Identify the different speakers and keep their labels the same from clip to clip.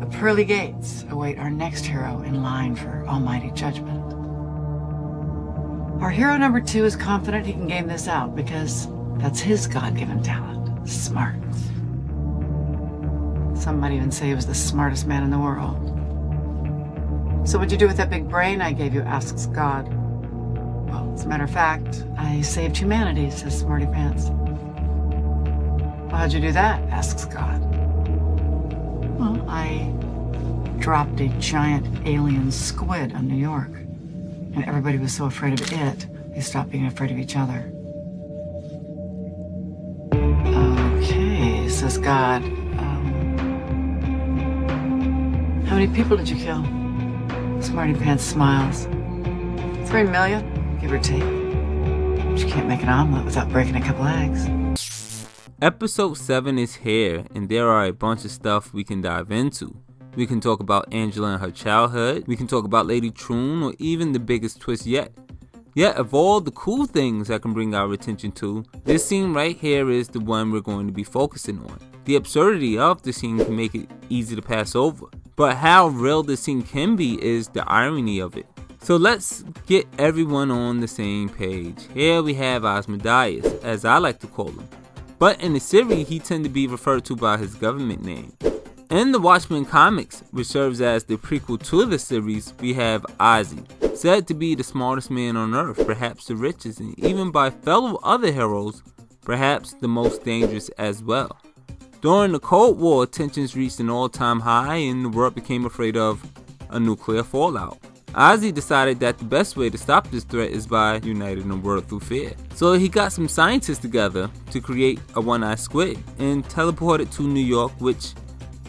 Speaker 1: The pearly gates await our next hero in line for almighty judgment. Our hero number 2 is confident he can game this out because that's his God-given talent, smarts. Some might even say he was the smartest man in the world. So what'd you do with that big brain I gave you, asks God. Well, as a matter of fact, I saved humanity, says Smarty Pants. Well, how'd you do that, asks God. Well, I dropped a giant alien squid on New York, and everybody was so afraid of it, they stopped being afraid of each other. Okay, says God. How many people did you kill? Smarty Pants smiles. 3 million, give or take. But you can't make an omelet without breaking a couple eggs.
Speaker 2: Episode 7 is here, and there are a bunch of stuff we can dive into. We can talk about Angela and her childhood, we can talk about Lady Troon, or even the biggest twist yet. Yet, of all the cool things I can bring our attention to, this scene right here is the one we're going to be focusing on. The absurdity of the scene can make it easy to pass over, but how real the scene can be is the irony of it. So let's get everyone on the same page. Here we have Ozymandias, as I like to call him. But in the series, he tends to be referred to by his government name. In the Watchmen comics, which serves as the prequel to the series, we have Ozzy, said to be the smartest man on Earth, perhaps the richest, and even by fellow other heroes, perhaps the most dangerous as well. During the Cold War, tensions reached an all-time high and the world became afraid of a nuclear fallout. Ozzy decided that the best way to stop this threat is by uniting the world through fear. So he got some scientists together to create a one-eyed squid and teleported to New York, which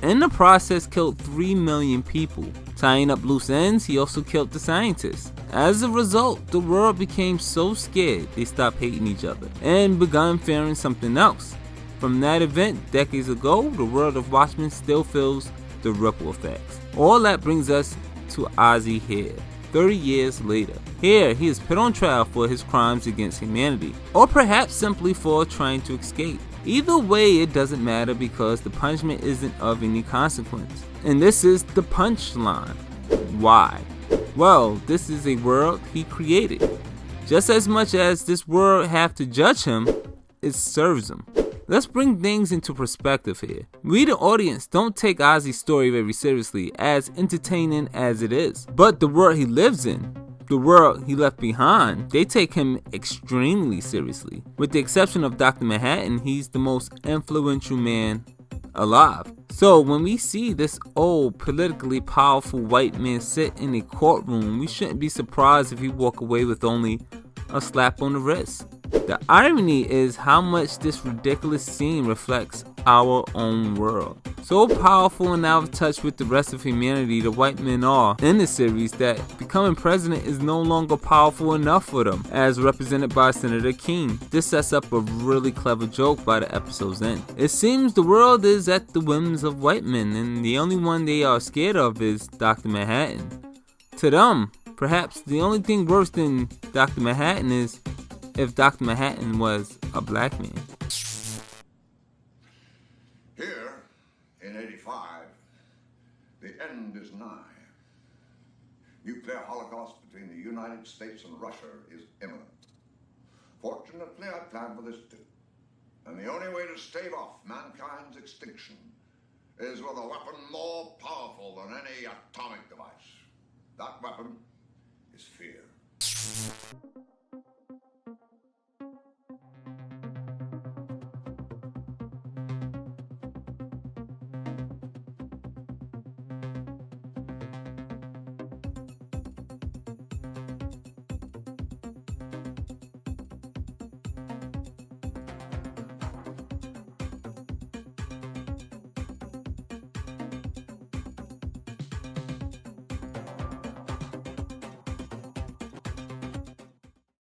Speaker 2: in the process killed 3 million people. Tying up loose ends, he also killed the scientists. As a result, the world became so scared they stopped hating each other and began fearing something else. From that event decades ago, the world of Watchmen still feels the ripple effects. All that brings us to Ozzy here, 30 years later. Here, he is put on trial for his crimes against humanity, or perhaps simply for trying to escape. Either way, it doesn't matter because the punishment isn't of any consequence. And this is the punchline. Why? Well, this is a world he created. Just as much as this world have to judge him, it serves him. Let's bring things into perspective here. We, the audience, don't take Ozzy's story very seriously, as entertaining as it is. But the world he lives in, the world he left behind, they take him extremely seriously. With the exception of Dr. Manhattan, he's the most influential man alive. So when we see this old, politically powerful white man sit in a courtroom, we shouldn't be surprised if he walk away with only a slap on the wrist. The irony is how much this ridiculous scene reflects our own world. So powerful and out of touch with the rest of humanity the white men are in the series that becoming president is no longer powerful enough for them, as represented by Senator King. This sets up a really clever joke by the episode's end. It seems the world is at the whims of white men, and the only one they are scared of is Dr. Manhattan. To them, perhaps the only thing worse than Dr. Manhattan is if Dr. Manhattan was a black man.
Speaker 3: Here, in 85, the end is nigh. Nuclear holocaust between the United States and Russia is imminent. Fortunately, I planned for this too. And the only way to stave off mankind's extinction is with a weapon more powerful than any atomic device. That weapon is fear.